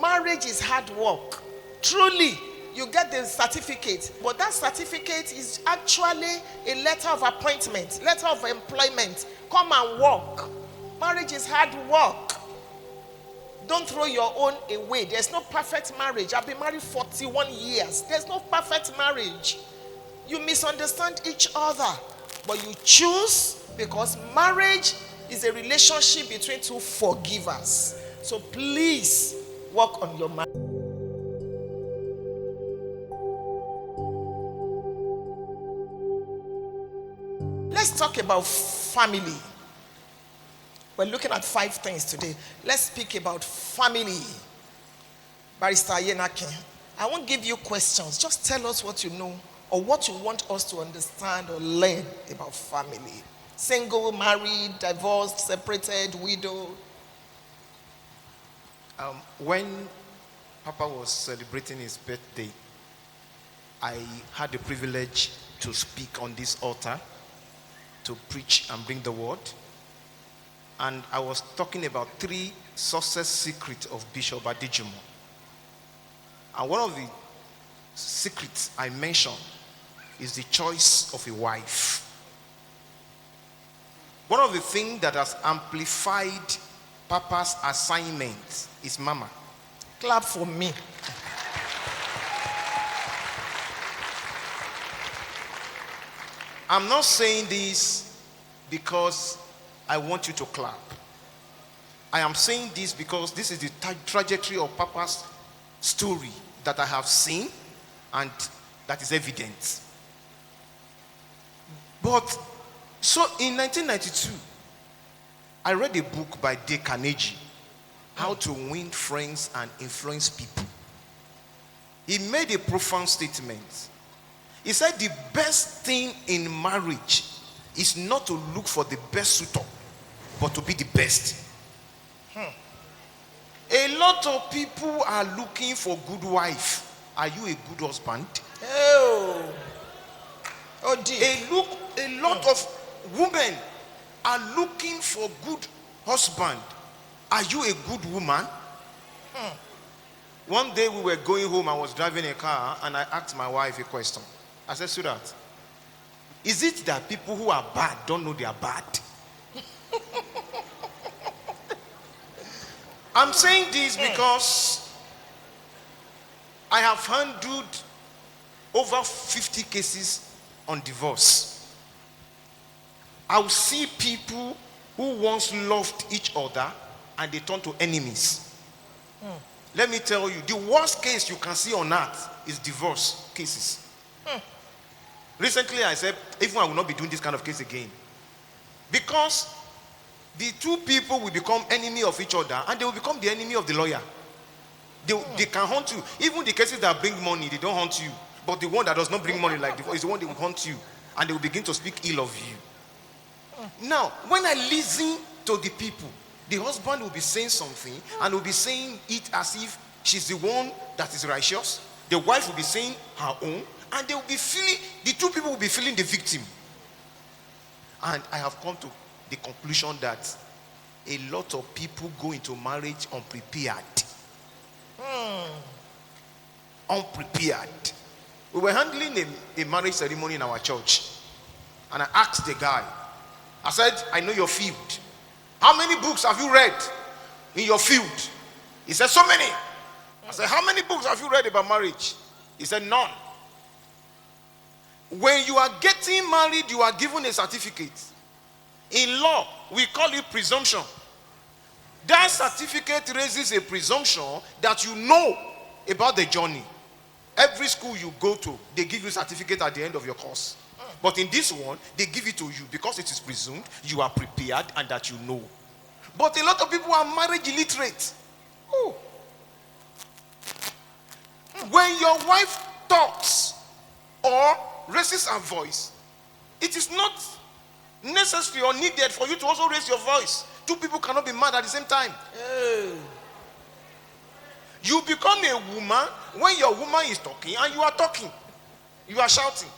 marriage is hard work. Truly, you get the certificate, but that certificate is actually a letter of appointment, letter of employment. Come and work. Marriage is hard work. Don't throw your own away. There's no perfect marriage. I've been married 41 years. There's no perfect marriage. You misunderstand each other, but you choose, because marriage is a relationship between two forgivers. So please work on your marriage. Let's talk about family. We're looking at 5 things today. Let's speak about family. Barrister Yenake, I won't give you questions. Just tell us what you know or what you want us to understand or learn about family. Single, married, divorced, separated, widow. When Papa was celebrating his birthday, I had the privilege to speak on this altar, to preach and bring the word. And I was talking about 3 success secrets of Bishop Adejumo. And one of the secrets I mentioned is the choice of a wife. One of the things that has amplified Papa's assignment is Mama. Clap for me. I'm not saying this because I want you to clap. I am saying this because this is the trajectory of Papa's story that I have seen and that is evident. But so in 1992, I read a book by Dale Carnegie, How to Win Friends and Influence People. He made a profound statement. He said the best thing in marriage is not to look for the best suitor, but to be the best. A lot of people are looking for good wife. Are you a good husband? Oh dear. A lot of women are looking for good husband. Are you a good woman? One day we were going home, I was driving a car, and I asked my wife a question. I said, sweetheart, is it that people who are bad don't know they are bad? I'm saying this because I have handled over 50 cases on divorce. I'll see people who once loved each other and they turn to enemies. Let me tell you, the worst case you can see on earth is divorce cases. Recently I said, even I will not be doing this kind of case again. Because the 2 people will become enemy of each other and they will become the enemy of the lawyer. They can hunt you. Even the cases that bring money, they don't hunt you. But the one that does not bring money like divorce is the one that will hunt you. And they will begin to speak ill of you. Now, when I listen to the people, the husband will be saying something and will be saying it as if she's the one that is righteous. The wife will be saying her own. And they will be feeling, the 2 people will be feeling the victim. And I have come to the conclusion that a lot of people go into marriage unprepared. Unprepared. We were handling a marriage ceremony in our church. And I asked the guy, I said, I know your field. How many books have you read in your field? He said, so many. I said, how many books have you read about marriage? He said, none. When you are getting married, you are given a certificate. In law, we call it presumption. That certificate raises a presumption that you know about the journey. Every school you go to, they give you a certificate at the end of your course. But in this one, they give it to you because it is presumed you are prepared and that you know. But a lot of people are marriage illiterate. When your wife talks or raises her voice, it is not necessary or needed for you to also raise your voice. 2 people cannot be mad at the same time. You become a woman when your woman is talking and you are talking. You are shouting.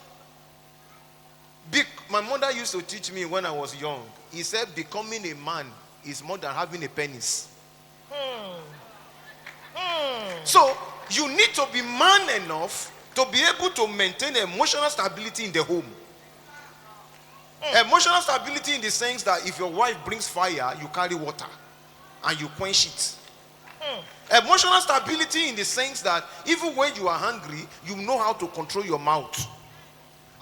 My mother used to teach me when I was young. He said becoming a man is more than having a penis. So you need to be man enough to be able to maintain emotional stability in the home. Emotional stability in the sense that if your wife brings fire, you carry water and you quench it. Emotional stability in the sense that even when you are hungry, you know how to control your mouth.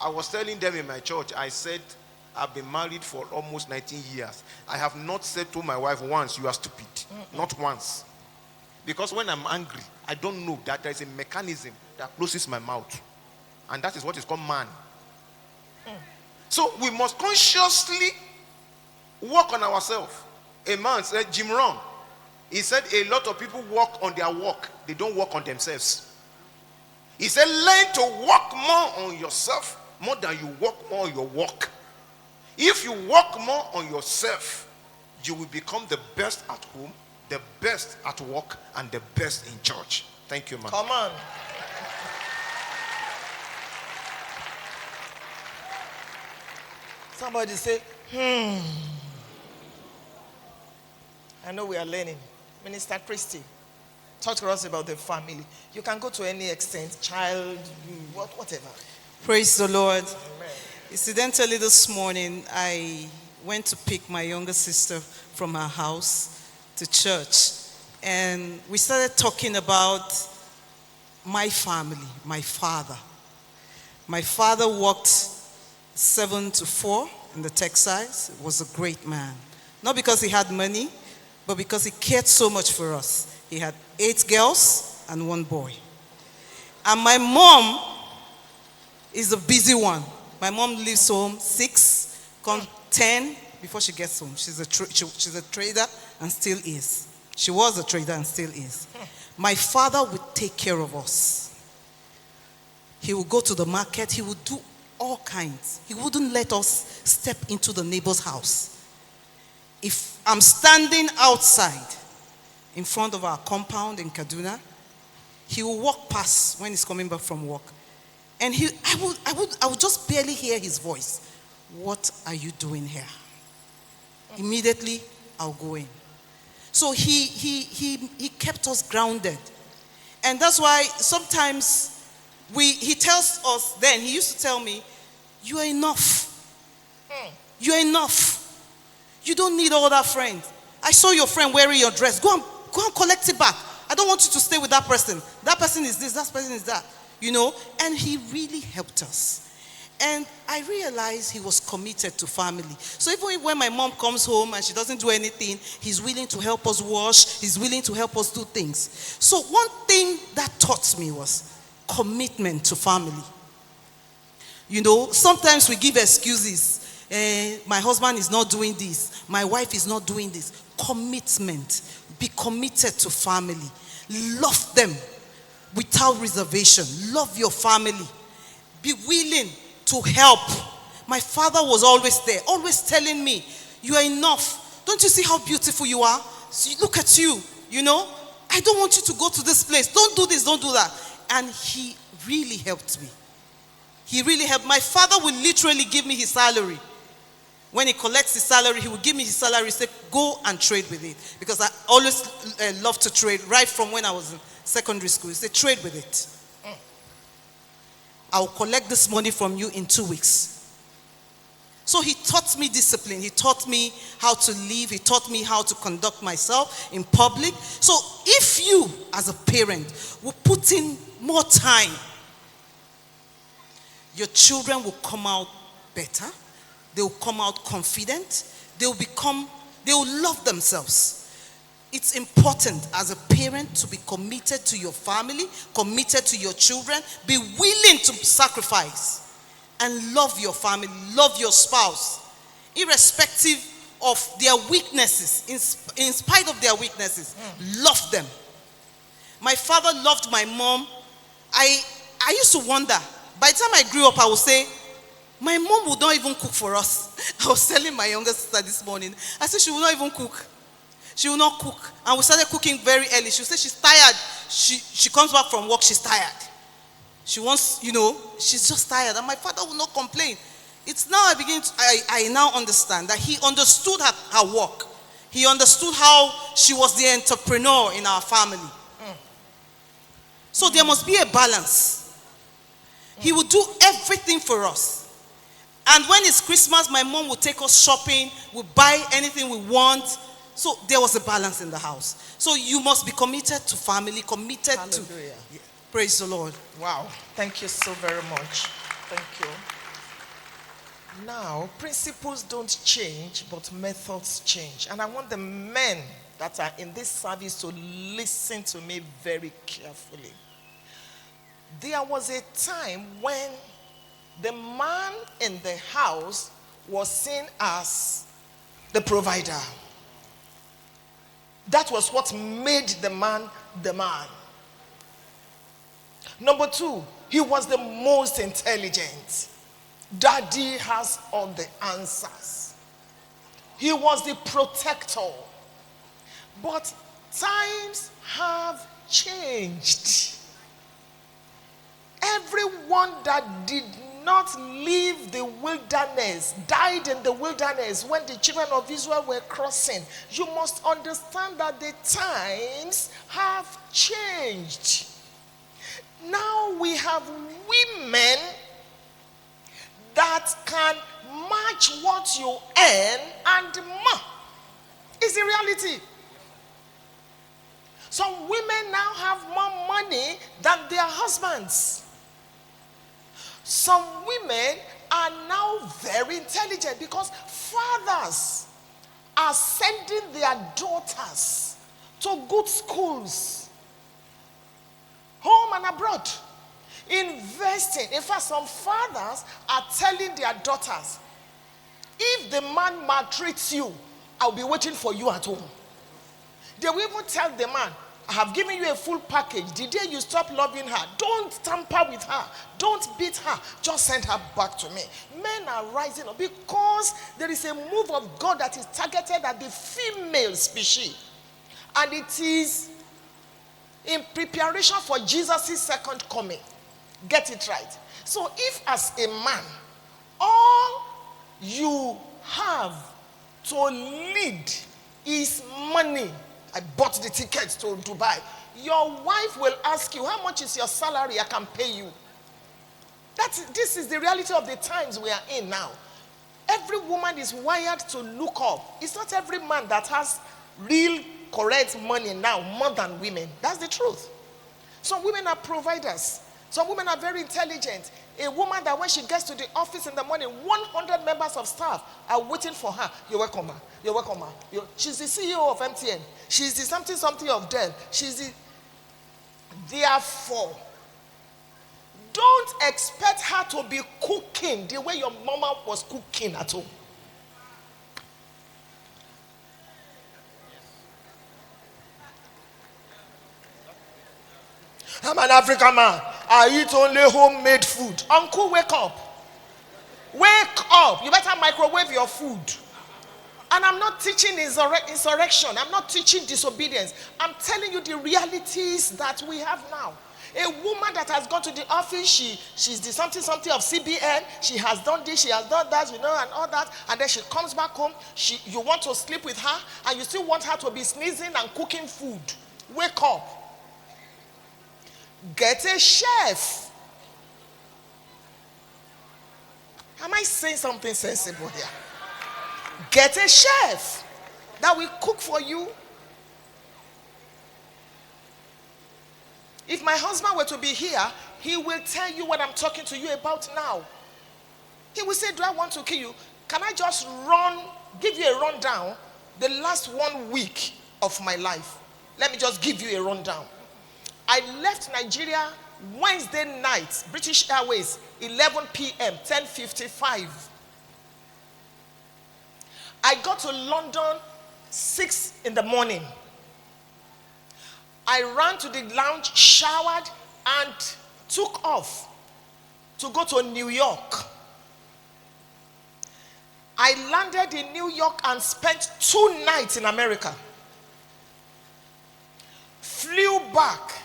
I was telling them in my church, I said, I've been married for almost 19 years. I have not said to my wife once, you are stupid. Not once. Because when I'm angry, I don't know that there is a mechanism that closes my mouth. And that is what is called man. So we must consciously work on ourselves. A man said, Jim Rohn, he said a lot of people work on their work. They don't work on themselves. He said learn to work more on yourself more than you work more on your work. If you work more on yourself, you will become the best at home, the best at work, and the best in church. Thank you, man. Come on. Somebody say, I know we are learning. Minister Christie, talk to us about the family. You can go to any extent, child, whatever. Praise the Lord. Amen. Incidentally, this morning, I went to pick my younger sister from her house to church. And we started talking about my family, my father. My father worked 7 to 4 in the Texas. He was a great man. Not because he had money, but because he cared so much for us. He had 8 girls and 1 boy. And my mom is a busy one. My mom leaves home 6, comes 10 before she gets home. She's a trader and still is. She was a trader and still is. My father would take care of us. He would go to the market. He would do all kinds. He wouldn't let us step into the neighbor's house. If I'm standing outside in front of our compound in Kaduna, he will walk past when he's coming back from work. And I would just barely hear his voice. What are you doing here? Immediately, I'll go in. So he kept us grounded. And that's why sometimes he tells us then, he used to tell me, you are enough. You are enough. You don't need all that friends. I saw your friend wearing your dress. Go and collect it back. I don't want you to stay with that person. That person is this, that person is that. You know, and he really helped us. And I realized he was committed to family. So even when my mom comes home and she doesn't do anything, he's willing to help us wash. He's willing to help us do things. So one thing that taught me was commitment to family. You know, sometimes we give excuses. My husband is not doing this. My wife is not doing this. Commitment. Be committed to family. Love them without reservation. Love your family. Be willing to help. My father was always there, always telling me, you are enough. Don't you see how beautiful you are? So look at you, you know. I don't want you to go to this place. Don't do this, don't do that. And he really helped me. He really helped. My father would literally give me his salary. When he collects his salary, he would give me his salary, say, go and trade with it. Because I always loved to trade, right from when I was in secondary school. He said, trade with it. I'll collect this money from you in 2 weeks. So he taught me discipline. He taught me how to live. He taught me how to conduct myself in public. So if you, as a parent, will put in more time, your children will come out better. They will come out confident. They will love themselves. It's important as a parent to be committed to your family, committed to your children, be willing to sacrifice and love your family, love your spouse, irrespective of their weaknesses, in spite of their weaknesses, love them. My father loved my mom. I used to wonder, by the time I grew up, I would say, my mom would not even cook for us. I was telling my younger sister this morning, I said she will not even cook. She will not cook. And we started cooking very early. She said she's tired. She comes back from work, she's tired. She wants, she's just tired. And my father will not complain. It's now I now understand that he understood her work. He understood how she was the entrepreneur in our family. So there must be a balance. He will do everything for us. And when it's Christmas, my mom will take us shopping, we'll buy anything we want. So there was a balance in the house. So you must be committed to family, committed to... Yeah. Praise the Lord. Wow. Thank you so very much. Thank you. Now, principles don't change, but methods change. And I want the men that are in this service to listen to me very carefully. There was a time when the man in the house was seen as the provider. That was what made the man the man. Number two, he was the most intelligent. Daddy has all the answers. He was the protector. But times have changed. Everyone that did not leave the wilderness died in the wilderness when the children of Israel were crossing. You must understand that the times have changed. Now we have women that can match what you earn and more. It's the reality. Some women now have more money than their husbands. Some women are now very intelligent because fathers are sending their daughters to good schools, home and abroad, investing. In fact, some fathers are telling their daughters, if the man maltreats you, I'll be waiting for you at home. They will even tell the man, I have given you a full package. The day you stop loving her, don't tamper with her. Don't beat her. Just send her back to me. Men are rising up because there is a move of God that is targeted at the female species. And it is in preparation for Jesus' second coming. Get it right. So if as a man, all you have to lead is money. I bought the tickets to Dubai. Your wife will ask you, how much is your salary? I can pay you. This is the reality of the times we are in now. Every woman is wired to look up. It's not every man that has real, correct money now more than women. That's the truth. Some women are providers. Some women are very intelligent. A woman that when she gets to the office in the morning, 100 members of staff are waiting for her. You're welcome, ma. You're welcome, ma. She's the CEO of MTN. She's the something of Dell. Therefore, don't expect her to be cooking the way your mama was cooking at home. I'm an African man. I eat only homemade food. Uncle, wake up. Wake up. You better microwave your food. And I'm not teaching insurrection. I'm not teaching disobedience. I'm telling you the realities that we have now. A woman that has gone to the office, she's the something of CBN. She has done this, she has done that, and all that. And then she comes back home. You want to sleep with her, and you still want her to be sneezing and cooking food. Wake up. Get a chef. Am I saying something sensible here? Get a chef that will cook for you. If my husband were to be here, he will tell you what I'm talking to you about now. He will say, do I want to kill you? Can I just give you a rundown the last 1 week of my life? Let me just give you a rundown. I left Nigeria Wednesday night, British Airways, 11 p.m., 10:55. I got to London 6 in the morning. I ran to the lounge, showered, and took off to go to New York. I landed in New York and spent 2 nights in America. Flew back.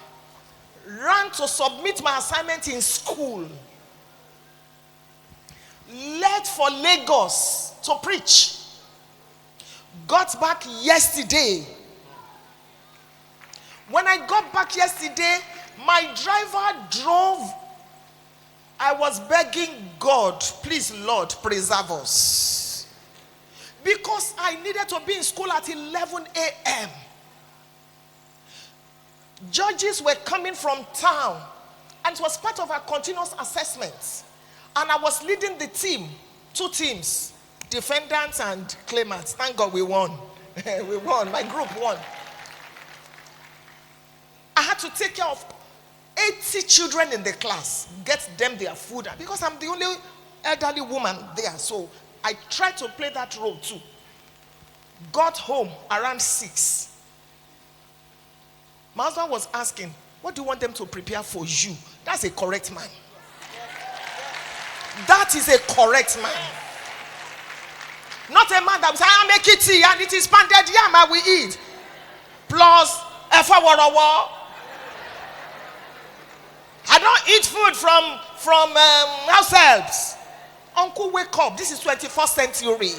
Ran to submit my assignment in school. Left for Lagos to preach. Got back yesterday. When I got back yesterday, My driver drove. I was begging God, please, Lord, preserve us. Because I needed to be in school at 11 a.m. Judges were coming from town, and it was part of our continuous assessments. And I was leading the team, 2 teams, defendants and claimants. Thank God we won. We won. My group won. I had to take care of 80 children in the class, get them their food, because I'm the only elderly woman there. So I tried to play that role too. Got home around 6. My husband was asking, what do you want them to prepare for you? That's a correct man. That is a correct man. Not a man that will say, I make it tea and it is pounded yam I will eat. Plus, FFA. I don't eat food from house helps. Uncle, wake up. This is 21st century.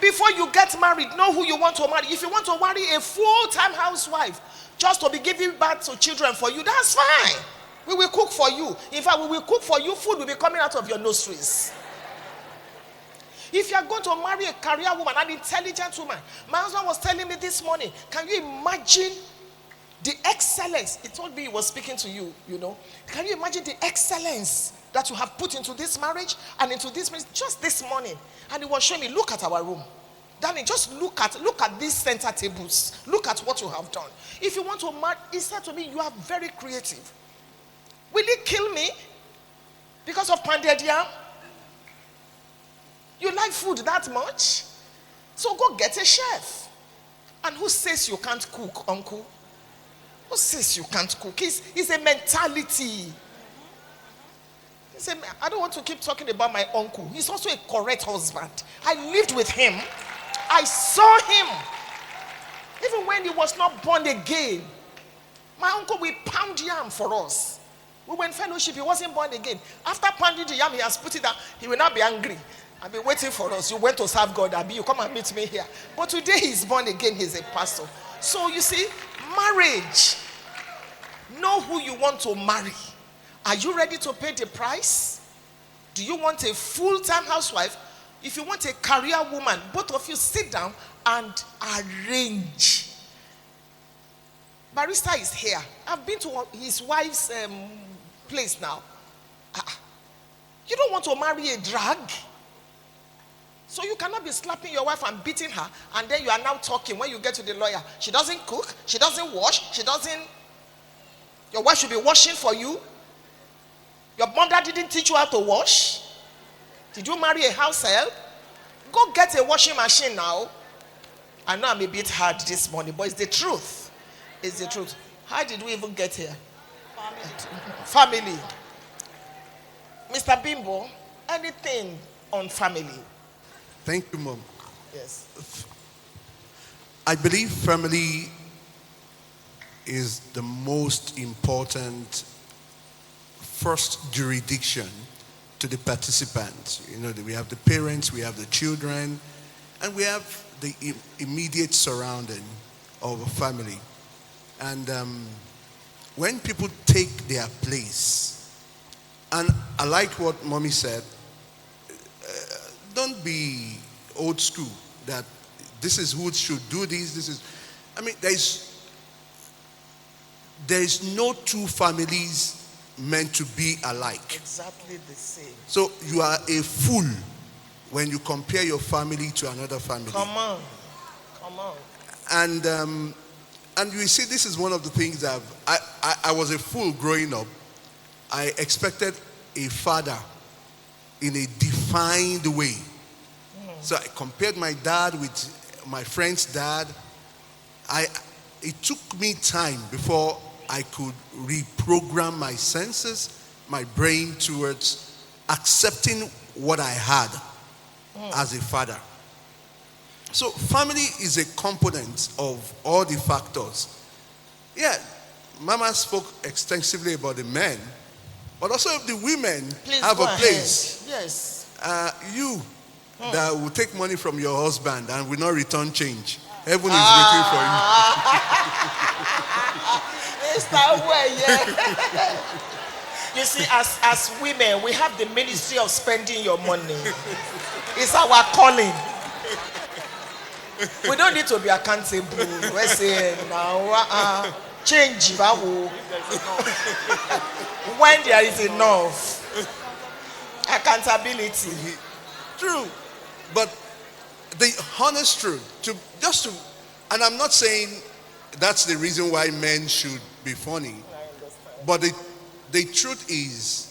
Before you get married, know who you want to marry. If you want to marry a full-time housewife just to be giving birth to children for you, that's fine. We will cook for you. In fact, we will cook for you. Food will be coming out of your nostrils. If you are going to marry a career woman, an intelligent woman, my husband was telling me this morning, can you imagine the excellence? He told me he was speaking to you, you know. Can you imagine the excellence that you have put into this marriage and into this marriage just this morning? And he was showing me, look at our room. Danny, just look at these center tables. Look at what you have done. If you want to marry, he said to me, you are very creative. Will he kill me because of pounded yam? You like food that much? So go get a chef. And who says you can't cook, uncle? Who says you can't cook? It's a mentality. I don't want to keep talking about my uncle. He's also a correct husband. I lived with him. I saw him. Even when he was not born again. My uncle will pound yam for us. We were in fellowship, he wasn't born again. After pounding the yam, he has put it down. He will not be angry. I've been waiting for us. You went to serve God, Abi. You come and meet me here. But today he's born again. He's a pastor. So you see, marriage. Know who you want to marry. Are you ready to pay the price? Do you want a full-time housewife? If you want a career woman, both of you sit down and arrange. Barrister is here. I've been to his wife's place now. You don't want to marry a drag. So you cannot be slapping your wife and beating her, and then you are now talking when you get to the lawyer. She doesn't cook, she doesn't wash, your wife should be washing for you. Your mother didn't teach you how to wash. Did you marry a house help? Go get a washing machine now. I know I'm a bit hard this morning, but it's the truth. It's the truth. How did we even get here? Family. Mr. Bimbo, anything on family? Thank you, Mom. Yes. I believe family is the most important first jurisdiction to the participants. You know, we have the parents, we have the children, and we have the immediate surrounding of a family. And when people take their place, and I like what Mommy said, don't be old school that this is who should do this. There is no two families meant to be alike. Exactly the same. So you are a fool when you compare your family to another family. Come on. And you see, this is one of the things that I was a fool growing up. I expected a father in a defined way. So I compared my dad with my friend's dad. It took me time before I could reprogram my senses, my brain towards accepting what I had as a father. So family is a component of all the factors. Yeah, Mama spoke extensively about the men, but also the women have a place. Ahead. Yes. You that will take money from your husband and will not return change. Heaven is waiting for you. Mr. Way, You see, as women, we have the ministry of spending your money. It's our calling. We don't need to be accountable. We say now, change when there is enough accountability. True. But the honest truth, and I'm not saying that's the reason why men should be funny, but the truth is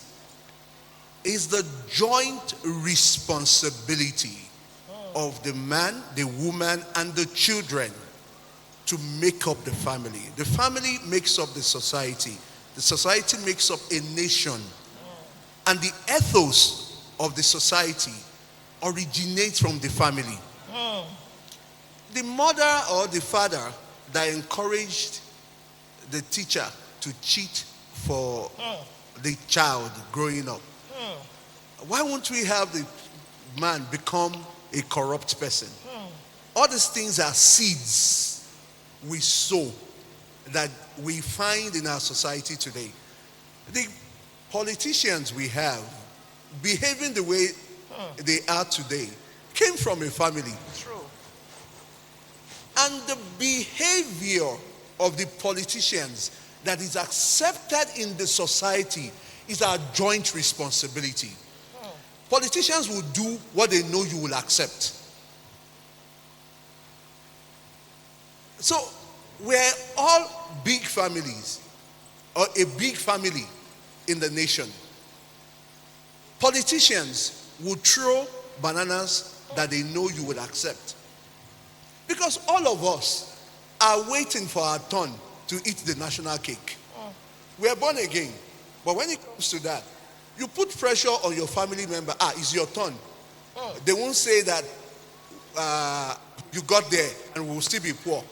the joint responsibility of the man, the woman, and the children to make up the family. The family makes up the society. The society makes up a nation. And the ethos of the society originates from the family. The mother or the father that encouraged the teacher to cheat for the child growing up. Why won't we have the man become a corrupt person? All these things are seeds we sow that we find in our society today. The politicians we have behaving the way they are today came from a family. True. And the behavior of the politicians that is accepted in the society is our joint responsibility. Politicians will do what they know you will accept. So we're all big families, or a big family in the nation. Politicians will throw bananas that they know you will accept. Because all of us are waiting for our turn to eat the national cake. We are born again. But when it comes to that, you put pressure on your family member. It's your turn. They won't say that you got there and will still be poor.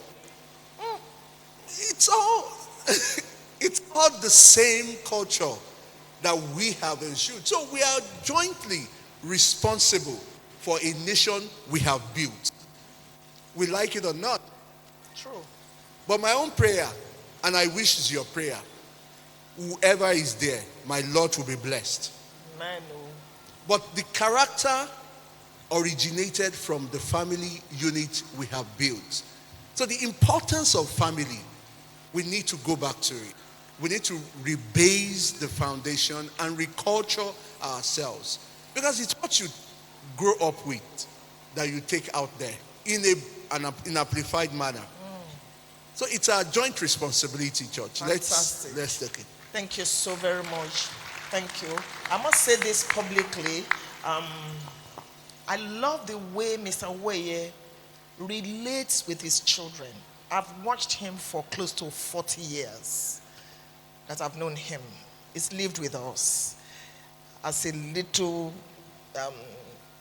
It's all the same culture that we have ensured. So we are jointly responsible for a nation we have built. We like it or not. True. But my own prayer, and I wish is your prayer, whoever is there, my Lord will be blessed. Man, But the character originated from the family unit we have built. So the importance of family, we need to go back to it. We need to rebase the foundation and reculture ourselves. Because it's what you grow up with that you take out there in an amplified manner. So it's our joint responsibility, church. Fantastic. Let's take it. Thank you so very much. Thank you. I must say this publicly. I love the way Mr. Weye relates with his children. I've watched him for close to 40 years that I've known him. He's lived with us as a little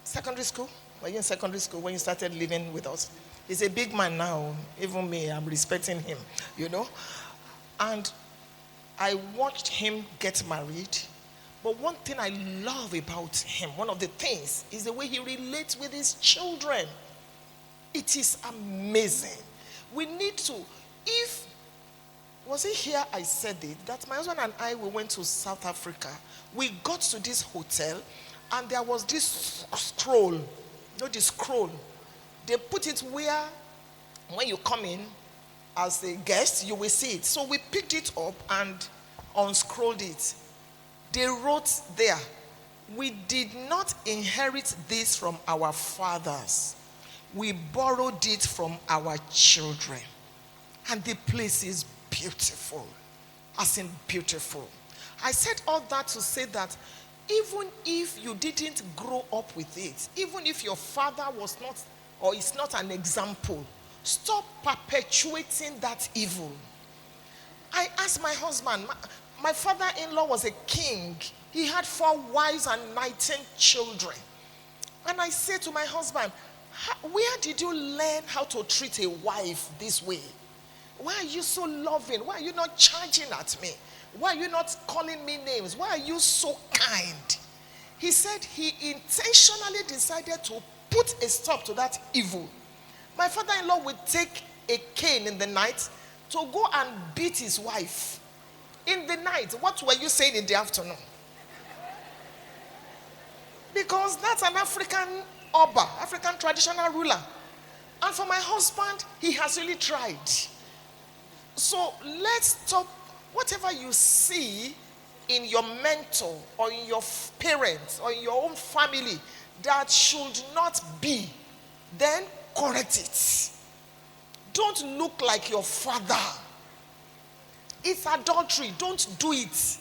secondary school. Were you in secondary school when you started living with us? He's a big man now. Even me, I'm respecting him, And I watched him get married. But one thing I love about him, one of the things, is the way he relates with his children. It is amazing. We need to, was it here I said it, that my husband and I, we went to South Africa. We got to this hotel, and there was this scroll. This scroll. They put it where, when you come in as a guest, you will see it. So we picked it up and unscrolled it. They wrote there, we did not inherit this from our fathers. We borrowed it from our children. And the place is beautiful. As in beautiful. I said all that to say that even if you didn't grow up with it, even if your father was not, or is not an example, stop perpetuating that evil. I asked my husband, my father-in-law was a king. He had 4 wives and 19 children. And I said to my husband, where did you learn how to treat a wife this way? Why are you so loving? Why are you not charging at me? Why are you not calling me names? Why are you so kind? He said he intentionally decided to put a stop to that evil. My father-in-law would take a cane in the night to go and beat his wife in the night. What were you saying in the afternoon? Because that's an African Oba, African traditional ruler. And for my husband, he has really tried. So let's stop. Whatever you see in your mentor or in your parents or in your own family that should not be, then correct it. Don't look like your father. It's adultery. Don't do it.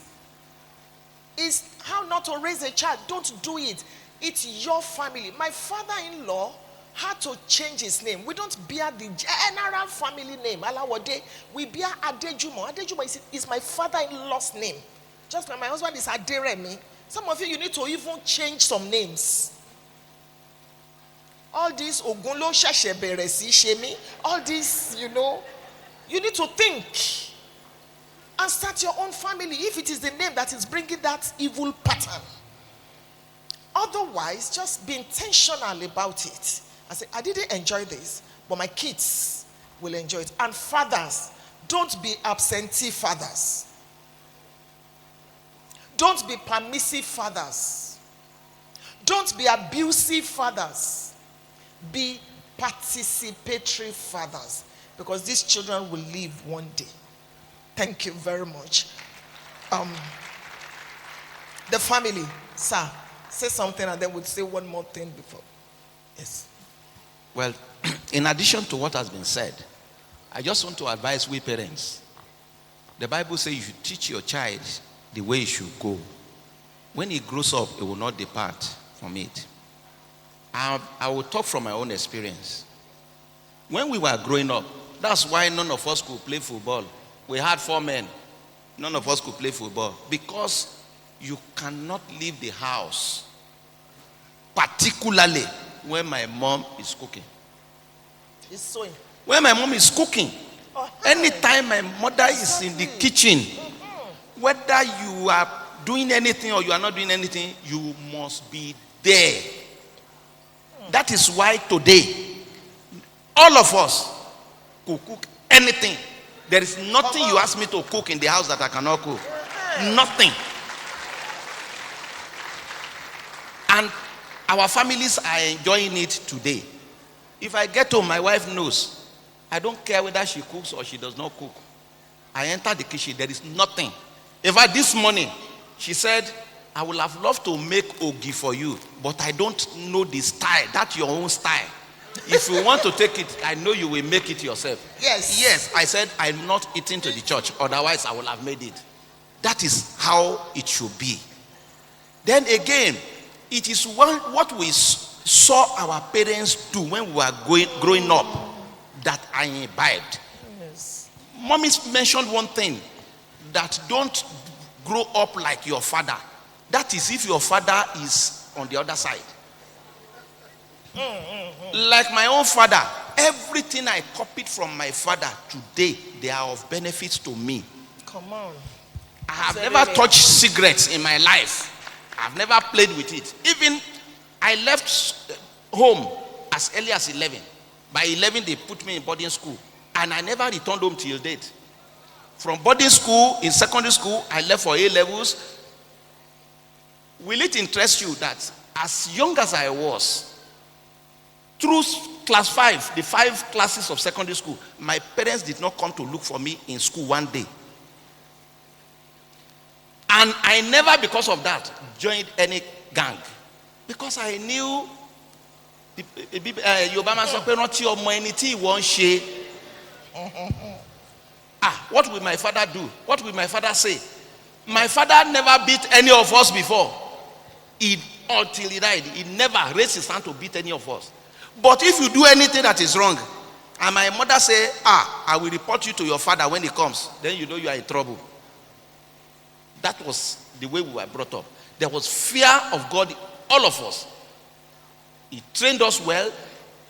It's how not to raise a child. Don't do it. It's your family. My father-in-law had to change his name. We don't bear the general family name. Alawode. We bear Adejumo. Adejumo is my father-in-law's name. Just like my husband is Aderemi. Some of you need to even change some names. All this Ogunlo Shasheberesi Shemi, all this, you need to think and start your own family if it is the name that is bringing that evil pattern. Otherwise, just be intentional about it. I say, I didn't enjoy this, but my kids will enjoy it. And fathers, don't be absentee fathers. Don't be permissive fathers. Don't be abusive fathers. Be participatory fathers, because these children will live one day. Thank you very much. The family, sir, say something and then we'll say one more thing before. Yes. Well, in addition to what has been said, I just want to advise we parents. The Bible says you should teach your child the way he should go. When he grows up, he will not depart from it. I will talk from my own experience. When we were growing up, that's why none of us could play football. We had 4 men. None of us could play football. Because you cannot leave the house, particularly when my mom is cooking. It's sewing. When my mom is cooking, anytime my mother is in the kitchen, whether you are doing anything or you are not doing anything, you must be there. That is why today, all of us could cook anything. There is nothing you ask me to cook in the house that I cannot cook. Nothing. And our families are enjoying it today. If I get home, my wife knows. I don't care whether she cooks or she does not cook. I enter the kitchen, there is nothing. In fact, this morning, she said, I would have loved to make ogi for you, but I don't know the style. That's your own style. If you want to take it, I know you will make it yourself. Yes. Yes, I said, I'm not eating to the church. Otherwise, I will have made it. That is how it should be. Then again, it is what we saw our parents do when we were growing up that I imbibed. Yes. Mommy mentioned one thing, that don't grow up like your father. That is if your father is on the other side. Like my own father, everything I copied from my father today, they are of benefits to me. Come on. I have never touched cigarettes in my life. I've never played with it. Even I left home as early as 11. By 11, they put me in boarding school. And I never returned home till date. From boarding school, in secondary school, I left for A-levels. Will it interest you that as young as I was, through class 5, the 5 classes of secondary school, my parents did not come to look for me in school one day. And I never, because of that, joined any gang. Because I knew what will my father do? What will my father say? My father never beat any of us before. Until he died, he never raised his hand to beat any of us. But if you do anything that is wrong, and my mother say, I will report you to your father when he comes, then you know you are in trouble. That was the way we were brought up. There was fear of God, all of us. He trained us well.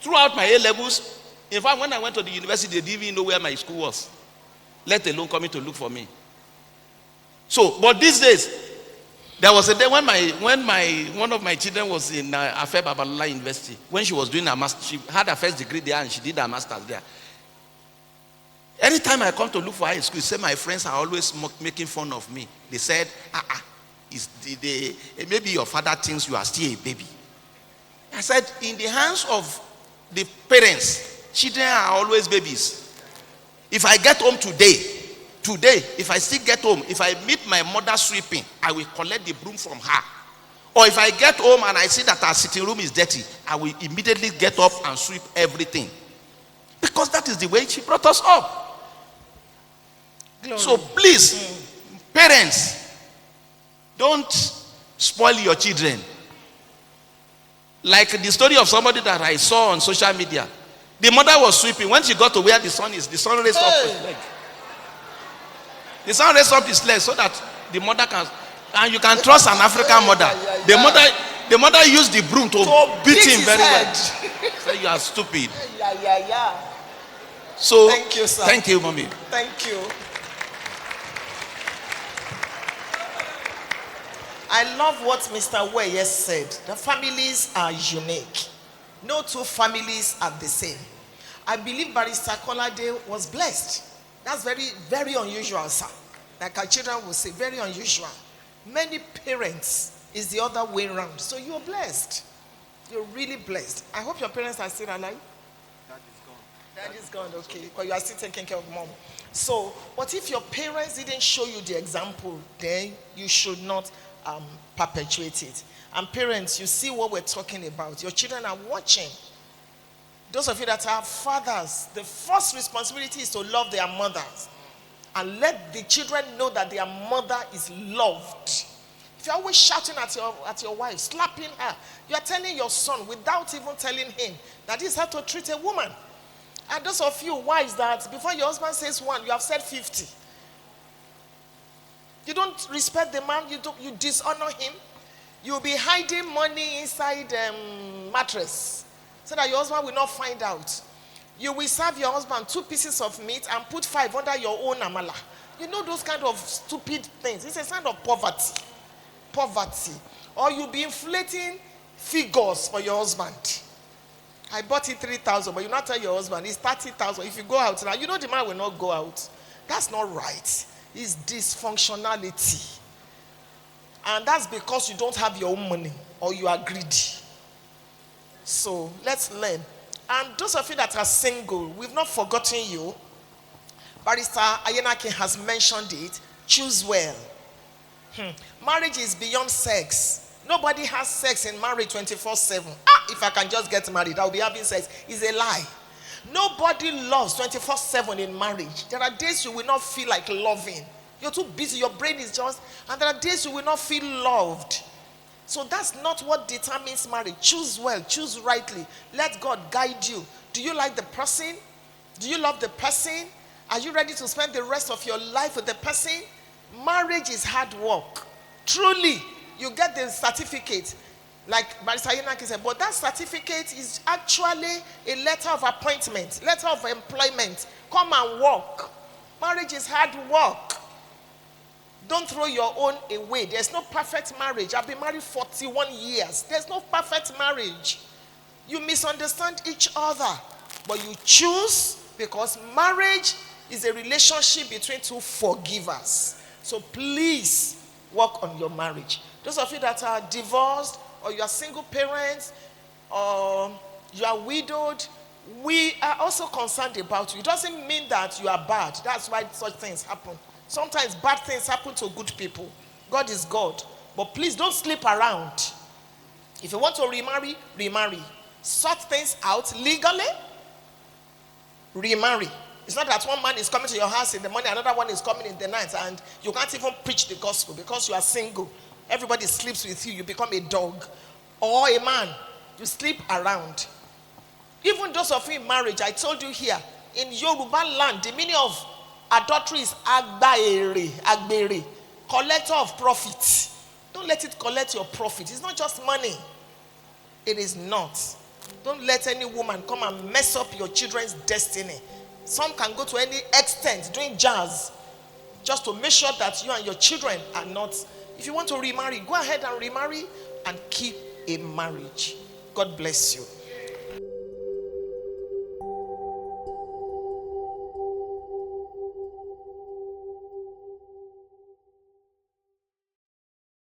Throughout my A-levels, in fact, when I went to the university, they didn't even know where my school was, let alone coming to look for me. So, but these days, there was a day when one of my children was in FFA Matrix University. When she was doing her master, she had her first degree there and she did her master's there. Anytime I come to look for her in school, say my friends are always making fun of me. They said, maybe your father thinks you are still a baby. I said, in the hands of the parents, children are always babies. If I get home today, if I still get home, if I meet my mother sweeping, I will collect the broom from her. Or if I get home and I see that our sitting room is dirty, I will immediately get up and sweep everything. Because that is the way she brought us up. Glory. So please, parents, don't spoil your children. Like the story of somebody that I saw on social media. The mother was sweeping. When she got to where the son is, the son raised up his leg. The son raised up his leg so that the mother can, and you can trust an African mother. The mother used the broom to beat him very well. So you are stupid. So thank you, sir. Thank you, mommy. Thank you. I love what Mr. Weye said. The families are unique. No two families are the same. I believe Barrister Kolade was blessed. That's very, very unusual, sir. Like our children will say, very unusual. Many parents is the other way around. So you're blessed. You're really blessed. I hope your parents are still alive. Dad is gone, okay. Because you are still taking care of mom. So, but if your parents didn't show you the example, then you should not perpetuate it. And parents, you see what we're talking about. Your children are watching. Those of you that are fathers, the first responsibility is to love their mothers. And let the children know that their mother is loved. If you're always shouting at your wife, slapping her, you are telling your son without even telling him that this is how to treat a woman. And those of you wives that before your husband says one, you have said 50. You don't respect the man, you dishonor him. You'll be hiding money inside mattress so that your husband will not find out. You will serve your husband 2 pieces of meat and put 5 under your own amala. You know those kind of stupid things. It's a sign of poverty. Poverty. Or you'll be inflating figures for your husband. I bought it 3,000, but you not tell your husband it's 30,000. If you go out now, you know the man will not go out. That's not right. It's dysfunctionality. And that's because you don't have your own money or you are greedy. So let's learn. And those of you that are single, we've not forgotten you. Barrister Ayenake has mentioned it. Choose well. Marriage is beyond sex. Nobody has sex in marriage 24/7. If I can just get married, I'll be having sex. It's a lie. Nobody loves 24/7 in marriage. There are days you will not feel like loving. You're too busy. Your brain is just, and there are days you will not feel loved. So that's not what determines marriage. Choose well. Choose rightly. Let God guide you. Do you like the person? Do you love the person? Are you ready to spend the rest of your life with the person? Marriage is hard work. Truly. You get the certificate, like Barrister Ayenake said, but that certificate is actually a letter of appointment, letter of employment. Come and work. Marriage is hard work. Don't throw your own away. There's no perfect marriage. I've been married 41 years. There's no perfect marriage. You misunderstand each other, but you choose because marriage is a relationship between 2 forgivers. So please work on your marriage. Those of you that are divorced, or you are single parents, or you are widowed, we are also concerned about you. It doesn't mean that you are bad. That's why such things happen. Sometimes bad things happen to good people. God is God. But please don't sleep around. If you want to remarry, remarry. Sort things out legally, remarry. It's not that one man is coming to your house in the morning, another one is coming in the night, and you can't even preach the gospel because you are single. Everybody sleeps with you, you become a dog. Or a man, you sleep around. Even those of you in marriage, I told you here, in Yoruba land, the meaning of adultery is agbere, collector of profit. Don't let it collect your profit. It's not just money. It is not. Don't let any woman come and mess up your children's destiny. Some can go to any extent doing jazz just to make sure that you and your children are not. If you want to remarry, go ahead and remarry and keep a marriage. God bless you.